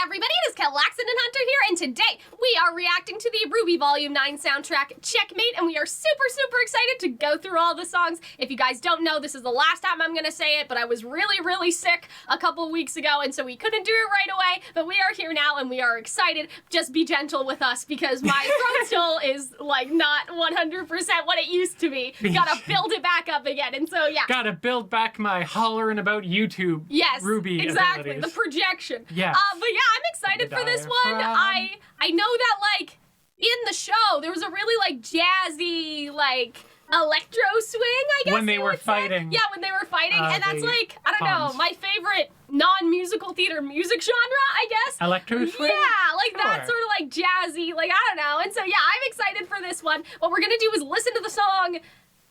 everybody, it is Calxiyn and Hunter here, and today we are reacting to the RWBY Volume 9 soundtrack, Checkmate, and we are super excited to go through all the songs. If you guys don't know, this is the last time I'm gonna say it, but I was really sick a couple weeks ago, and so we couldn't do it right away, but we are here now, and we are excited. Just be gentle with us, because my throat still is, like, not 100% what it used to be. Gotta build it back up again, and so, yeah. Gotta build back my hollering about YouTube RWBY exactly, abilities. the projection. Yes. But yeah, I'm excited for this one. I know that, like, in the show, there was a really, like, jazzy, like, electro swing, I guess when they were fighting. Yeah, when they were fighting, and that's, like, I don't know, my favorite non-musical theater music genre, I guess. Electro swing? Yeah, like, that sort of, like, jazzy, like, I don't know. And so, yeah, I'm excited for this one. What we're gonna do is listen to the song,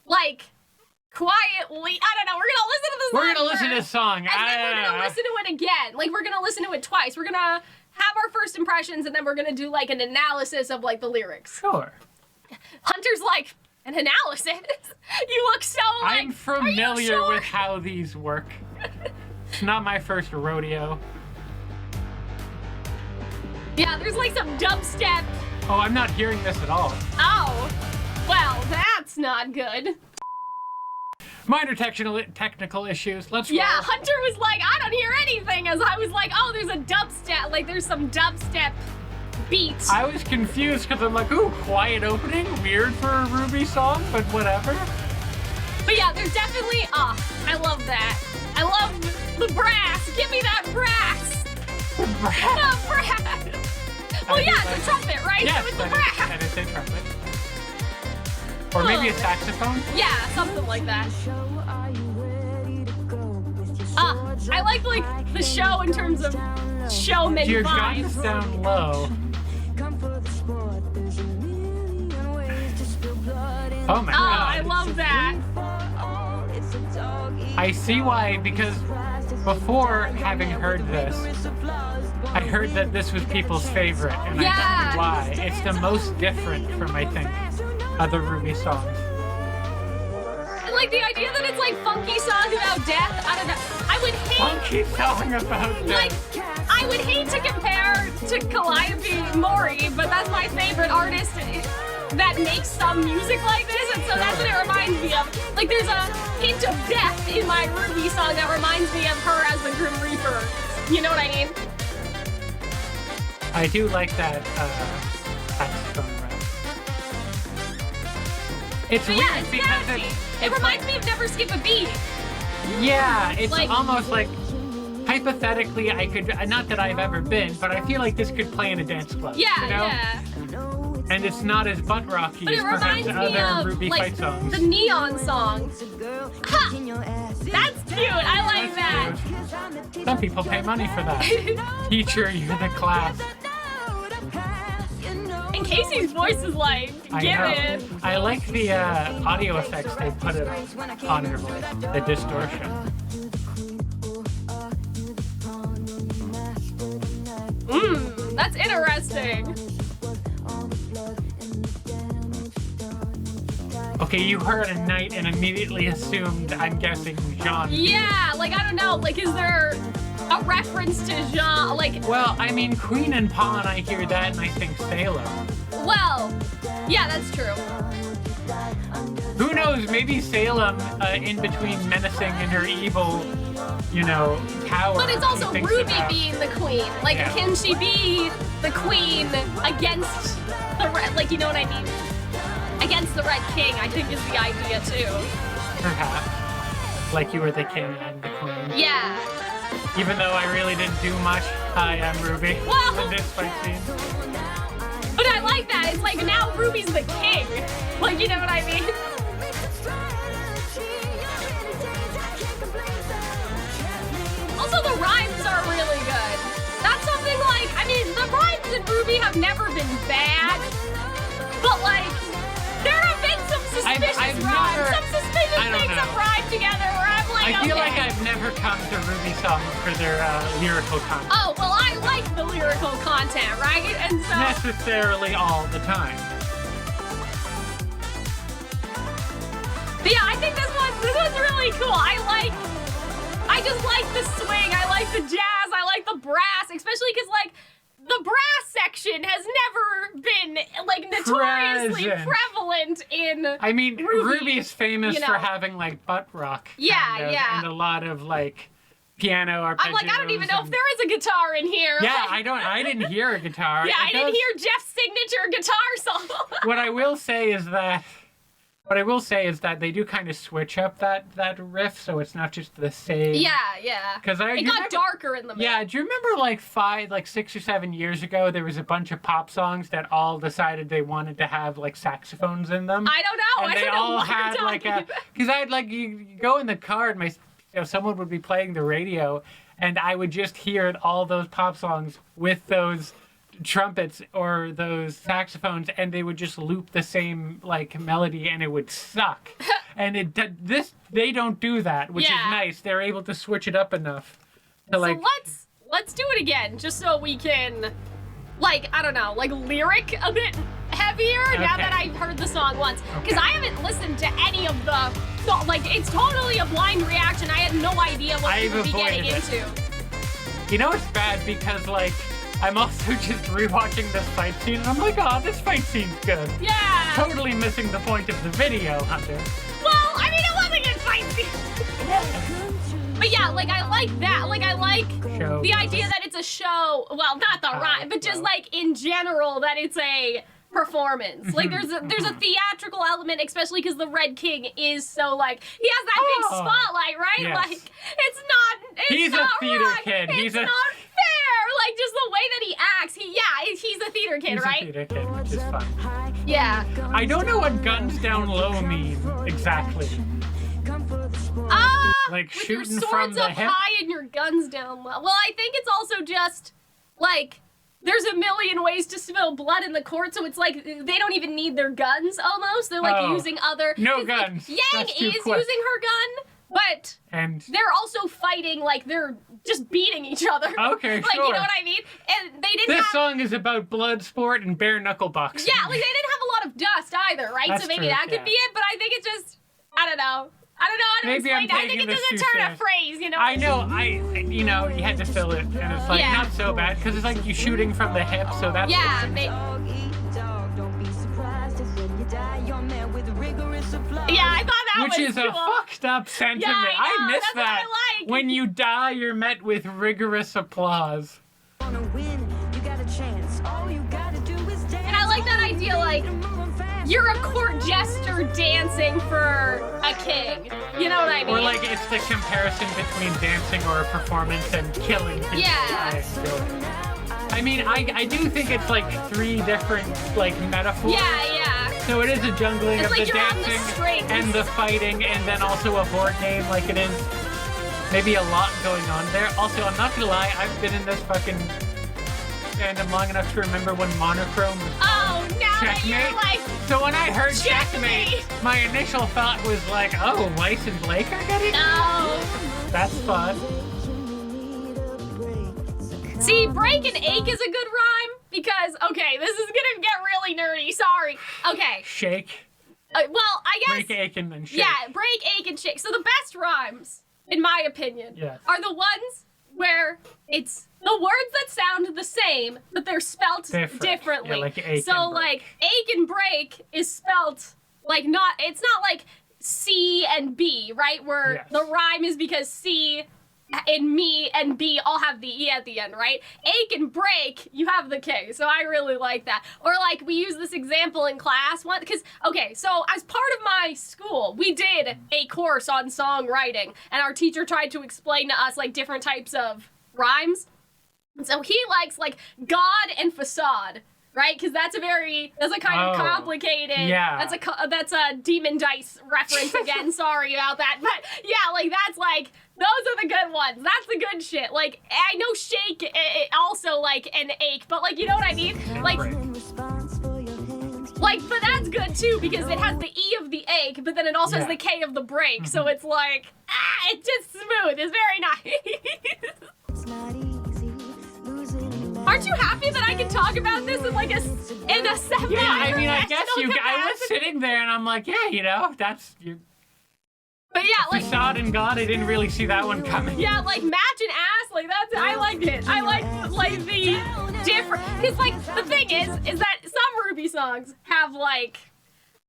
like, quietly. I don't know. We're gonna listen to the song. We're gonna listen to this song. And then we're gonna listen to it again. Like, we're gonna listen to it twice. We're gonna have our first impressions, and then we're gonna do, like, an analysis of, like, the lyrics. Sure. Hunter's like, an analysis? You look so, like, I'm familiar with how these work. It's not my first rodeo. Yeah, there's, like, some dubstep. Oh, I'm not hearing this at all. Oh. Well, that's not good. Minor technical issues. Let's roll. Yeah, Hunter was like, I don't hear anything, as I was like, oh, there's a dubstep, like, there's some dubstep beat. I was confused because I'm like, ooh, quiet opening, weird for a RWBY song, but whatever. But yeah, there's definitely, I love that. I love the brass. Give me that brass. The brass? The brass. Well, yeah, it's a trumpet, right? Yes, so it's the brass. That is a trumpet. Or maybe a saxophone? Yeah, something like that. I like the show in terms of showman Your vibes. guns down low. Oh my god. I love that. I see why, because before having heard this, I heard that this was people's favorite, and I see why. It's the most different from, I think, other RWBY songs. And like the idea that it's like funky song about death, I don't know. I would hate funky song about death. Like, I would hate to compare to Calxiyn Mori, but that's my favorite artist that makes some music like this, and so that's what it reminds me of. Like, there's a hint of death in my RWBY song that reminds me of her as the Grim Reaper. You know what I mean? I do like that saxophone rap. It's weird yeah, it's because it reminds me of Never Skip a Beat. Yeah, it's like, almost like, hypothetically, I could, not that I've ever been, but I feel like this could play in a dance club. Yeah, you know? yeah. And it's not as butt rocky as perhaps other RWBY fight songs. The Neon song. Ha! That's cute. I like that. Cute. Some people pay money for that. Teacher, you're the class. And Casey's voice is like, give it. I like the audio effects they put it on her voice. The distortion. That's interesting. Okay, you heard a night and immediately assumed, I'm guessing, genre. Yeah, like, I don't know, like, is there a reference to genre, like... Well, I mean, Queen and Pawn, I hear that and I think Salem. Well, yeah, that's true. Who knows, maybe Salem, in between menacing and her evil, you know, power. But it's also RWBY being the queen. Like, can she be the queen against the red, like, you know what I mean? Against the Red King, I think, is the idea, too. Perhaps. Like you were the king and the queen. Yeah. Even though I really didn't do much, hi, I'm RWBY. Well, in this fight scene. But I like that. It's like, now RWBY's the king. Like, you know what I mean? Also, the rhymes are really good. That's something like, I mean, the rhymes in RWBY have never been bad. But, like, there have been some suspicious rhymes. Some suspicious things have rhymed together where I'm like, I feel like I've never come to RWBY songs for their lyrical content. Oh, well, I like the lyrical content, right? And so... Necessarily all the time. But yeah, I think this one's really cool. I just like the swing. I like the jazz. I like the brass, especially because, like, notoriously present. prevalent in I mean, RWBY, RWBY is famous you know. for having like butt rock. Yeah, kind of, yeah. And a lot of like piano arpeggios. I'm like, I don't even know if and- there is a guitar in here. Yeah, Like, I didn't hear a guitar. yeah, I It didn't does- hear Jeff's signature guitar solo. What I will say is that they do kind of switch up that riff, so it's not just the same. yeah. Because It got darker in the middle. Yeah, do you remember like 6 or 7 years ago, there was a bunch of pop songs that all decided they wanted to have like saxophones in them? I don't know. And I they don't know all what you're had like talking a, about. because I'd like you go in the car and someone would be playing the radio, and I would just hear all those pop songs with those trumpets or those saxophones, and they would just loop the same like melody, and it would suck. And they don't do that, which Yeah. is nice. They're able to switch it up enough to like. So let's do it again, just so we can, like, I don't know, like lyric a bit heavier now Okay. that I've heard the song once, because Okay. I haven't listened to any of the. So, like, it's totally a blind reaction. I had no idea what we I've would be getting avoided it. into. You know it's bad because like I'm also just rewatching this fight scene, and I'm like, oh, this fight scene's good. Yeah. Totally missing the point of the video, Hunter. Well, I mean, it was a good fight scene. But yeah, like, I like that. Like, I like Show. the idea that it's a show. Well, not the rhyme, but just well. like in general that it's a performance. Like there's a theatrical element, especially because the Red King is so like he has that big Oh. spotlight, right? Yes. Like it's He's a not theater right. kid. It's He's a- not fair. Like just the way that he acts. He's a theater kid, He's right? a theater kid, which is fun. Yeah. I don't know what guns down low mean exactly. Like With your shooting swords from the up hip. high and your guns down low. Well, I think it's also just like there's a million ways to spill blood in the court, so it's like they don't even need their guns almost. They're like Oh. using other. No 'cause, like, guns. Yang That's too is quick. using her gun, but And they're also fighting like they're just beating each other. Okay, like sure. you know what I mean? And they didn't this have. song is about blood sport and bare knuckle boxing. Yeah, like they didn't have a lot of dust either, right? That's So maybe true, that could yeah. be it. But I think it's just I don't know. I don't know how to Maybe I'm explain it. I think taking it this doesn't too turn a serious. phrase, you know. I know, you had to fill it, and it's like Yeah. not so bad because it's like you shooting from the hip, so that's Yeah, what maybe. Yeah, Yeah, I thought that which was is a cool. fucked up sentiment. Yeah, I know, miss that's what that. I like. When you die, you're met with rigorous applause. And I like that idea, like, you're a court jester dancing for a king. You know what I mean? Or like it's the comparison between dancing or a performance and killing people. Yeah. I mean, I do think it's like three different like metaphors. yeah. So it is a jungling It's of like the you're on the dancing strings. and the fighting, and then also a board game. Like it is maybe a lot going on there. Also, I'm not gonna lie, I've been in this fucking fandom long enough to remember when Monochrome was Oh, now that Checkmate. you're like, So when I heard Checkmate. Checkmate, my initial thought was like, oh, Weiss and Blake are getting no. That's fun. See, break and ache is a good rhyme because, okay, this is gonna get really nerdy. Sorry. Okay. Shake, Well, I guess. break, ache, and then shake. Yeah, break, ache, and shake. So the best rhymes, in my opinion, Yes. are the ones where it's the words that sound the same, but they're spelt Different. differently. Yeah, like ache so and break. like ache and break is spelt like not. It's not like C and B, right? Where Yes. the rhyme is because C and me and B all have the E at the end, right? Ache and break, you have the K. So I really like that. Or like we use this example in class because okay, so as part of my school, we did a course on songwriting, and our teacher tried to explain to us like different types of rhymes. And so he likes like God and facade. Right, because that's a kind of Oh, complicated. yeah. That's a Demon Dice reference again. Sorry about that, but yeah, like that's like those are the good ones. That's the good shit. Like I know shake also like an ache, but like you know what I mean? Like, but that's good too because it has the E of the ache, but then it also has Yeah. the K of the break. So it's like it's just smooth. It's very nice. Aren't you happy that I can talk about this in a semi? Yeah, I mean, I guess professional I was capacity? sitting there and I'm like, yeah, you know, that's your But yeah, like facade and God. I didn't really see that one coming. yeah, like match and ass, like that's I liked it. I liked like the different because like the thing is that some RWBY songs have like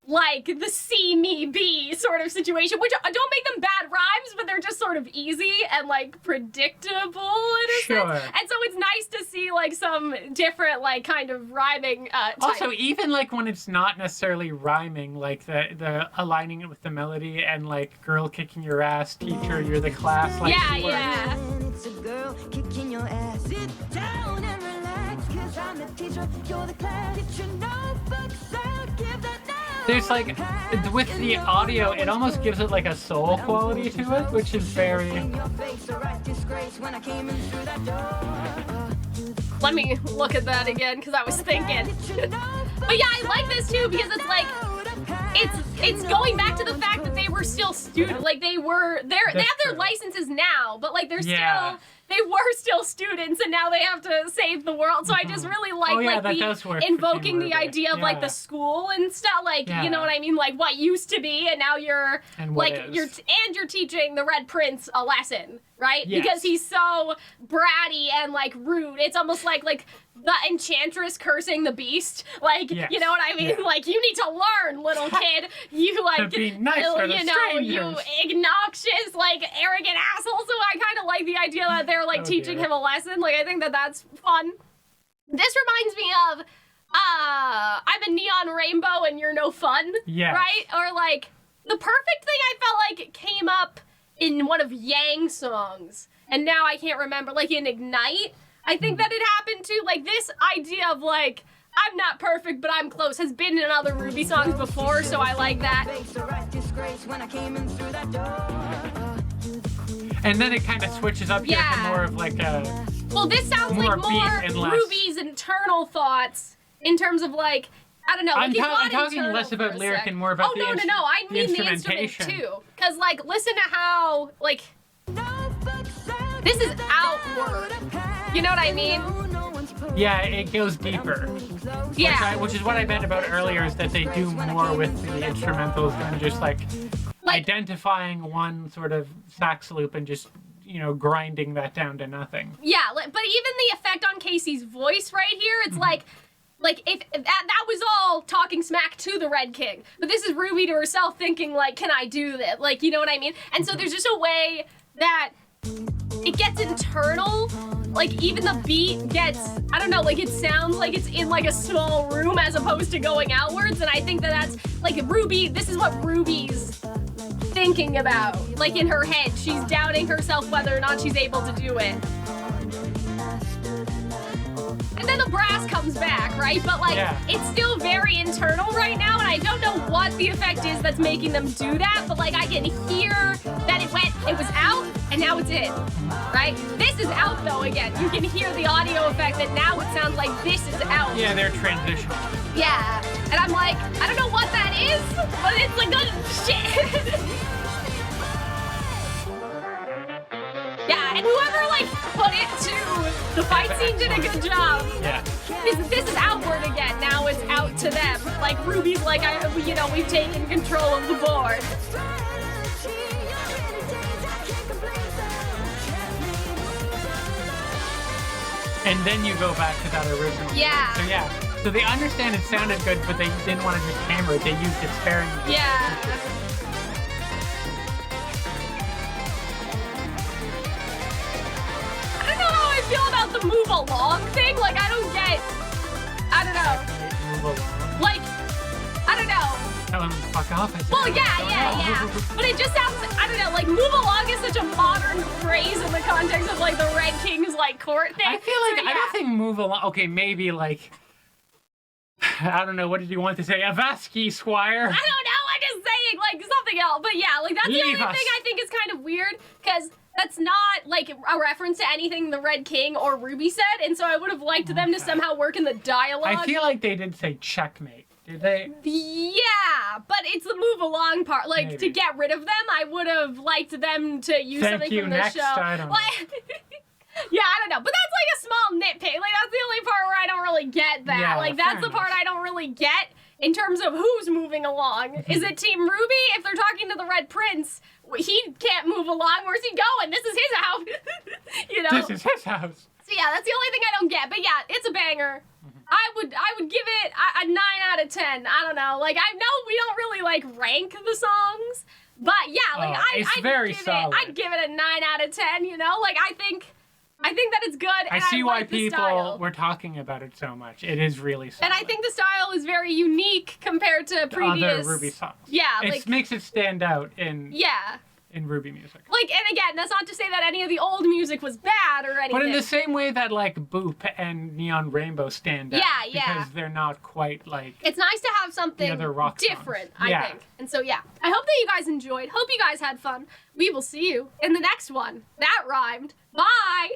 the see me be sort of situation, which don't make them bad rhymes, but they're just sort of easy and like predictable in a sense. And so it's nice to see like some different like kind of rhyming also, even like when it's not necessarily rhyming, like the aligning it with the melody and like girl kicking your ass, teacher, you're the class. Like, yeah. It's a girl kicking your ass. Sit down and relax, 'cause I'm the teacher, you're the class. Get your notebooks out, give that now. There's like, with the audio, it almost gives it like a soul quality to it, which is very... Let me look at that again, because I was thinking. But yeah, I like this too, because it's like, it's going back to the fact that they were still students. Like they have their licenses now, but like they're still... They were still students, and now they have to save the world. So I just really like invoking the idea of like the school and stuff. Like you know what I mean? Like what used to be, and now you're you're teaching the Red Prince a lesson, right? Yes. Because he's so bratty and like rude. It's almost like the enchantress cursing the beast. Like you know what I mean? Like you need to learn, little kid. You like to be nice for the strangers. You obnoxious, like arrogant asshole. So I kind of like the idea that they're like teaching him a lesson. Like I think that that's fun. This reminds me of I'm a neon rainbow and you're no fun. Right? Or like the perfect thing I felt like came up in one of Yang's songs, and now I can't remember. Like in Ignite, I think that it happened too. Like this idea of like, I'm not perfect, but I'm close has been in other RWBY songs before, so I like that. And then it kind of switches up here to more of like a... Well, this sounds like more RWBY's internal thoughts in terms of like, I don't know. Like I'm talking less about lyric and more about no. I mean the instrument too. Because like, listen to how like, this is outward. You know what I mean? Yeah, it goes deeper. Yeah. Which is what I meant about earlier, is that they do more with the instrumentals than just like identifying one sort of sax loop and just, you know, grinding that down to nothing. Yeah, but even the effect on Casey's voice right here, it's like if that was all talking smack to the Red King, but this is RWBY to herself thinking like, can I do that? Like, you know what I mean? And so there's just a way that it gets internal. Like even the beat gets, I don't know, like it sounds like it's in like a small room as opposed to going outwards. And I think that that's like RWBY, this is what RWBY's thinking about. Like in her head, she's doubting herself whether or not she's able to do it. And then the brass comes back, right? But like, it's still very internal right now, and I don't know what the effect is that's making them do that, but like I can hear that it was out, and now it's in, right? This is out though again. You can hear the audio effect that now it sounds like this is out. Yeah, they're transitioning. Yeah, and I'm like, I don't know what that is, but it's like good shit. Yeah, and whoever like put it to the fight scene did a good job. Yeah. This is outward again. Now it's out to them. Like RWBY's like, we've taken control of the board. And then you go back to that original. Yeah. So they understand it sounded good, but they didn't want to just hammer it. They used it sparingly. Yeah. Feel about the move along thing. Like I don't know. Move along. Like I don't know. Tell him to fuck off. Well, yeah. But it just sounds, I don't know, like move along is such a modern phrase in the context of like the Red King's like court thing. I feel like I don't think move along. Okay, maybe like I don't know. What did you want to say? Avasky, Squire. I don't know. I'm just saying like something else. But yeah, like that's the only thing I think is kind of weird because that's not like a reference to anything the Red King or RWBY said, and so I would have liked them to somehow work in the dialogue. I feel like they did say checkmate. Did they? Yeah, but it's the move along part. Like Maybe. To get rid of them, I would have liked them to use something from the next, show. I don't know. Yeah, I don't know, but that's like a small nitpick. Like that's the only part where I don't really get that. Yeah, like that's the part I don't really get in terms of who's moving along. Is it Team RWBY? If they're talking to the Red Prince, he can't move along. Where's he going? This is his house. You know? This is his house. So yeah, that's the only thing I don't get. But yeah, it's a banger. I would give it a 9 out of 10. I don't know. Like, I know we don't really like rank the songs, but yeah, like I'd give it a 9 out of 10. You know, like I think that it's good. I and see why like the people style. were talking about it so much. It is really solid. And I think the style is very unique compared to previous other RWBY songs. Yeah, It like makes it stand out in RWBY music. Like, and again, that's not to say that any of the old music was bad or anything. But in the same way that like Boop and Neon Rainbow stand out. Yeah. Because they're not quite like it's nice to have something other rock different, songs. I think. And so, yeah. I hope that you guys enjoyed. Hope you guys had fun. We will see you in the next one. That rhymed. Bye!